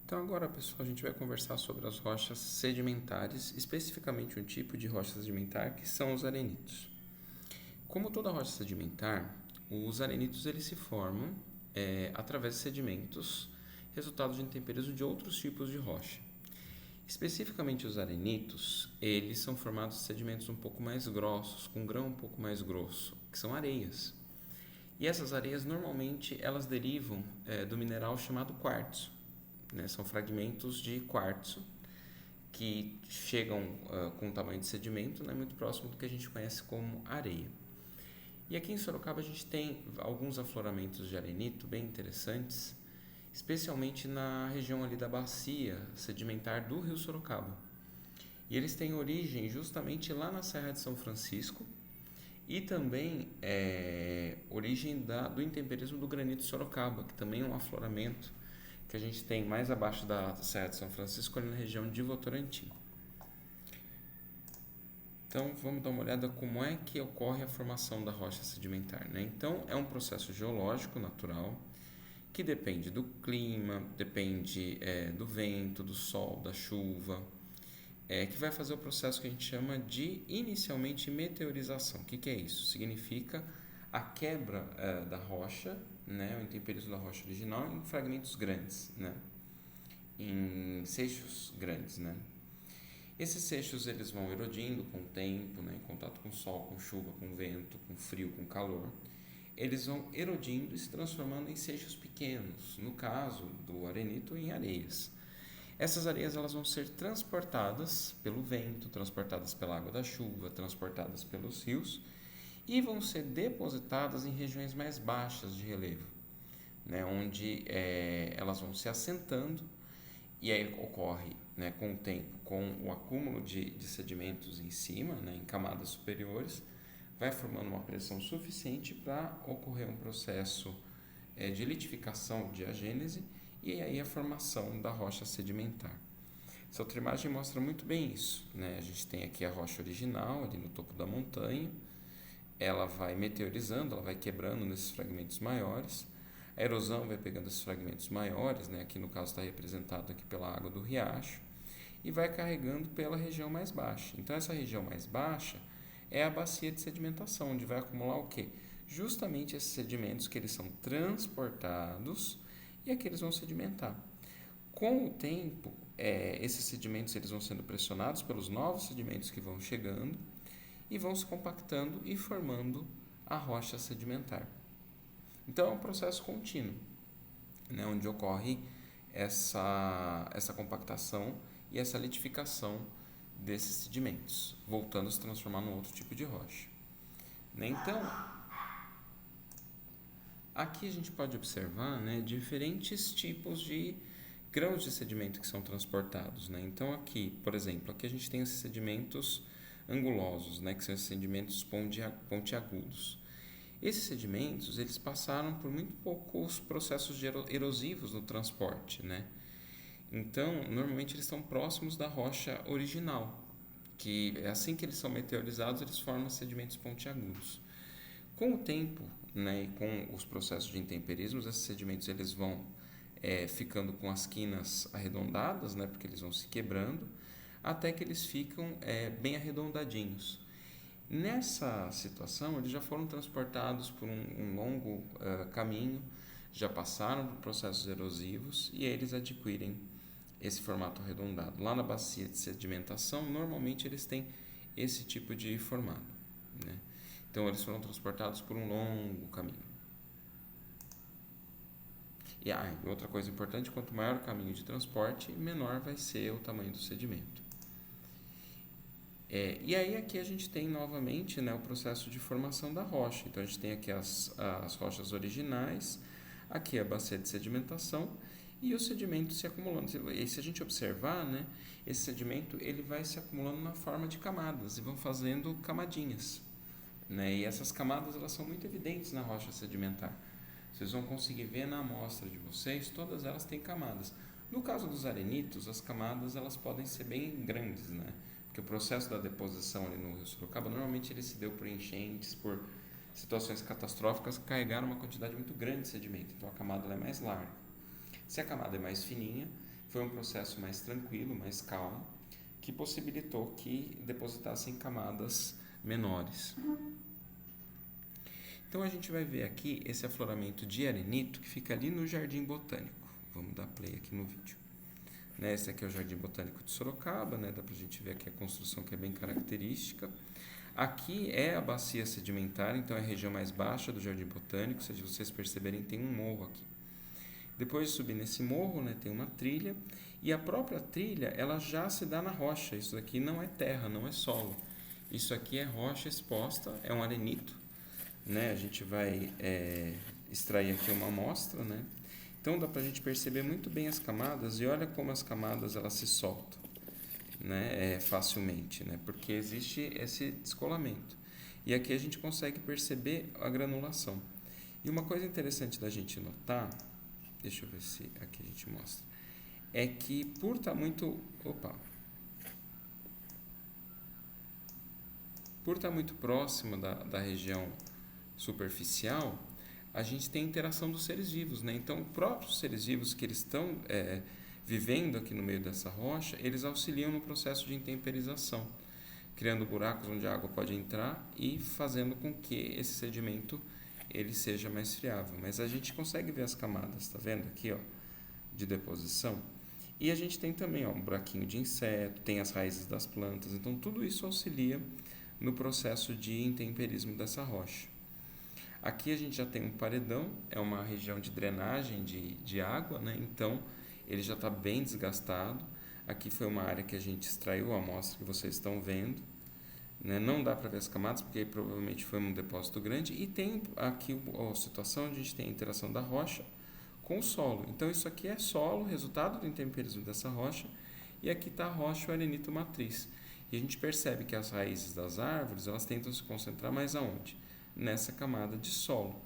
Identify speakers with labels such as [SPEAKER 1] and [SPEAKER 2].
[SPEAKER 1] Então agora, pessoal, a gente vai conversar sobre as rochas sedimentares, especificamente um tipo de rocha sedimentar que são os arenitos. Como toda rocha sedimentar, os arenitos eles se formam através de sedimentos, resultado de intemperismo de outros tipos de rocha. Especificamente os arenitos, eles são formados de sedimentos um pouco mais grossos, com grão um pouco mais grosso, que são areias. E essas areias normalmente elas derivam do mineral chamado quartzo, né? São fragmentos de quartzo que chegam com um tamanho de sedimento, né, muito próximo do que a gente conhece como areia. E aqui em Sorocaba a gente tem alguns afloramentos de arenito bem interessantes, especialmente na região ali da bacia sedimentar do Rio Sorocaba. E eles têm origem justamente lá na Serra de São Francisco e também origem do intemperismo do granito Sorocaba, que também é um afloramento que a gente tem mais abaixo da Serra de São Francisco, ali na região de Votorantim. Então, vamos dar uma olhada como é que ocorre a formação da rocha sedimentar, né? Então, é um processo geológico natural que depende do clima, depende do vento, do sol, da chuva, que vai fazer o processo que a gente chama de, inicialmente, meteorização. O que é isso? Significa a quebra da rocha, né, o intemperismo da rocha original em fragmentos grandes, né, em seixos grandes, né. Esses seixos eles vão erodindo com o tempo, né, em contato com o sol, com chuva, com vento, com frio, com calor. Eles vão erodindo e se transformando em seixos pequenos, no caso do arenito, em areias. Essas areias elas vão ser transportadas pelo vento, transportadas pela água da chuva, transportadas pelos rios e vão ser depositadas em regiões mais baixas de relevo, né, onde elas vão se assentando e aí ocorre, né, com o tempo, com o acúmulo de sedimentos em cima, né, em camadas superiores, vai formando uma pressão suficiente para ocorrer um processo de litificação, de agênese, e aí a formação da rocha sedimentar. Essa outra imagem mostra muito bem isso, né? A gente tem aqui a rocha original, ali no topo da montanha, ela vai meteorizando, ela vai quebrando nesses fragmentos maiores, a erosão vai pegando esses fragmentos maiores, né? Aqui no caso está representado aqui pela água do riacho, e vai carregando pela região mais baixa. Então essa região mais baixa é a bacia de sedimentação, onde vai acumular o quê? Justamente esses sedimentos que eles são transportados e aqui eles vão sedimentar. Com o tempo, esses sedimentos eles vão sendo pressionados pelos novos sedimentos que vão chegando e vão se compactando e formando a rocha sedimentar. Então é um processo contínuo, né, onde ocorre essa compactação e essa litificação desses sedimentos, voltando a se transformar num outro tipo de rocha. Né? Então, aqui a gente pode observar, né, diferentes tipos de grãos de sedimento que são transportados. Né? Então, aqui, por exemplo, aqui a gente tem esses sedimentos angulosos, né, que são esses sedimentos pontiagudos. Esses sedimentos eles passaram por muito poucos processos erosivos no transporte, né? Então, normalmente eles estão próximos da rocha original, que é assim que eles são meteorizados, eles formam sedimentos pontiagudos. Com o tempo, né, e com os processos de intemperismos, esses sedimentos eles vão ficando com as quinas arredondadas, né, porque eles vão se quebrando, até que eles ficam bem arredondadinhos. Nessa situação, eles já foram transportados por um longo caminho, já passaram por processos erosivos e eles adquirem esse formato arredondado. Lá na bacia de sedimentação, normalmente eles têm esse tipo de formato, né? Então, eles foram transportados por um longo caminho. E outra coisa importante, quanto maior o caminho de transporte, menor vai ser o tamanho do sedimento. E aí aqui a gente tem novamente, né, o processo de formação da rocha. Então a gente tem aqui as rochas originais, aqui a bacia de sedimentação e o sedimento se acumulando. E se a gente observar, né, esse sedimento ele vai se acumulando na forma de camadas e vão fazendo camadinhas. Né? E essas camadas elas são muito evidentes na rocha sedimentar. Vocês vão conseguir ver na amostra de vocês, todas elas têm camadas. No caso dos arenitos, as camadas elas podem ser bem grandes, né? Porque o processo da deposição ali no Rio Sorocaba, normalmente ele se deu por enchentes, por situações catastróficas que carregaram uma quantidade muito grande de sedimento. Então a camada é mais larga. Se a camada é mais fininha, foi um processo mais tranquilo, mais calmo, que possibilitou que depositassem camadas menores. Então a gente vai ver aqui esse afloramento de arenito que fica ali no Jardim Botânico. Vamos dar play aqui no vídeo. Esse aqui é o Jardim Botânico de Sorocaba, dá pra gente ver aqui a construção que é bem característica. Aqui é a bacia sedimentar, então é a região mais baixa do Jardim Botânico, se vocês perceberem tem um morro aqui. Depois de subir nesse morro, tem uma trilha, e a própria trilha ela já se dá na rocha. Isso aqui não é terra, não é solo. Isso aqui é rocha exposta, é um arenito. A gente vai extrair aqui uma amostra, Então dá para a gente perceber muito bem as camadas, e olha como as camadas elas se soltam, facilmente, porque existe esse descolamento. E aqui a gente consegue perceber a granulação. E uma coisa interessante da gente notar, deixa eu ver se aqui a gente mostra, é que por estar muito próximo da região superficial, a gente tem a interação dos seres vivos, Então, os próprios seres vivos que eles estão vivendo aqui no meio dessa rocha, eles auxiliam no processo de intemperização, criando buracos onde a água pode entrar e fazendo com que esse sedimento ele seja mais friável. Mas a gente consegue ver as camadas, tá vendo aqui, de deposição? E a gente tem também, um buraquinho de inseto, tem as raízes das plantas, então tudo isso auxilia no processo de intemperismo dessa rocha. Aqui a gente já tem um paredão, é uma região de drenagem de água, Então ele já está bem desgastado. Aqui foi uma área que a gente extraiu a amostra que vocês estão vendo, Não dá para ver as camadas porque provavelmente foi um depósito grande. E tem aqui a situação onde a gente tem a interação da rocha com o solo. Então isso aqui é solo, resultado do intemperismo dessa rocha, e aqui está a rocha, o arenito matriz. E a gente percebe que as raízes das árvores elas tentam se concentrar mais aonde? Nessa camada de solo.